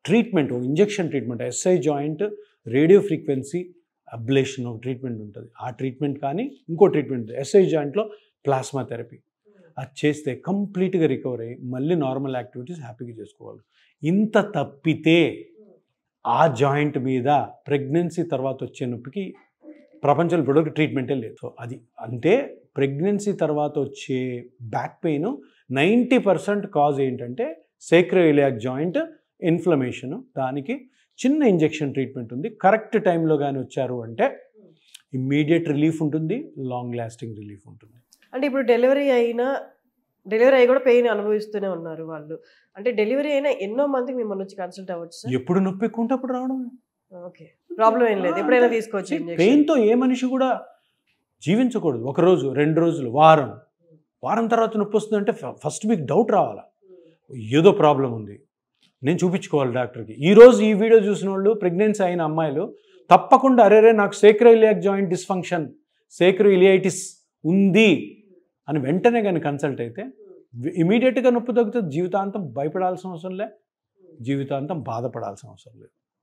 Treatment, injection treatment, SI joint radio frequency ablation ఒక treatment ఉంటుంది. ఆ ట్రీట్మెంట్ కానీ ఇంకో ట్రీట్మెంట్ ఎస్ఐ జాయింట్లో ప్లాస్మా థెరపీ, అది చేస్తే కంప్లీట్గా రికవర్ అయ్యి మళ్ళీ నార్మల్ యాక్టివిటీస్ హ్యాపీగా చేసుకోవాలి. ఇంత తప్పితే ఆ జాయింట్ మీద ప్రెగ్నెన్సీ తర్వాత వచ్చే నొప్పికి ప్రపంచంలో ఇప్పటివరకు ట్రీట్మెంటే లేదు. సో అది అంటే ప్రెగ్నెన్సీ తర్వాత వచ్చే బ్యాక్ పెయిన్ 90% కాజ్ ఏంటంటే సేక్రోఇలియాక్ జాయింట్ ఇన్ఫ్లమేషన్. దానికి చిన్న ఇంజెక్షన్ ట్రీట్మెంట్ ఉంది. కరెక్ట్ టైంలో కానీ వచ్చారు అంటే ఇమ్మీడియట్ రిలీఫ్ ఉంటుంది, లాంగ్ లాస్టింగ్ రిలీఫ్ ఉంటుంది. అంటే ఇప్పుడు డెలివరీ అయ్యి కూడా పెయిన్ అనుభవిస్తూనే ఉన్నారు వాళ్ళు. అంటే డెలివరీ అయినా ఎన్నో మందికి మిమ్మల్ని వచ్చి కన్సల్ట్ అవ్వచ్చు సార్? ఎప్పుడు నొప్పి ఎక్కువ ఉంటే అప్పుడు రావడం. ఓకే, ప్రాబ్లం ఏం లేదు, ఎప్పుడైనా తీసుకోవచ్చు. పెయిన్తో ఏ మనిషి కూడా జీవించకూడదు. ఒక రోజు, 2 రోజులు, వారం తర్వాత నొప్పి వస్తుందంటే ఫస్ట్ మీకు డౌట్ రావాలా, ఏదో ప్రాబ్లం ఉంది, నేను చూపించుకోవాలి డాక్టర్కి. ఈరోజు ఈ వీడియో చూసిన వాళ్ళు ప్రెగ్నెన్సీ అయిన అమ్మాయిలు తప్పకుండా అరేరే నాకు సేక్రోఇలియాక్ జాయింట్ డిస్ఫంక్షన్, సేక్రోఇలియైటిస్ ఉంది అని వెంటనే కానీ కన్సల్ట్ అయితే ఇమీడియట్గా నొప్పి తగ్గుతుంది. జీవితాంతం భయపడాల్సిన అవసరం లే, జీవితాంతం బాధపడాల్సిన అవసరం లేదు.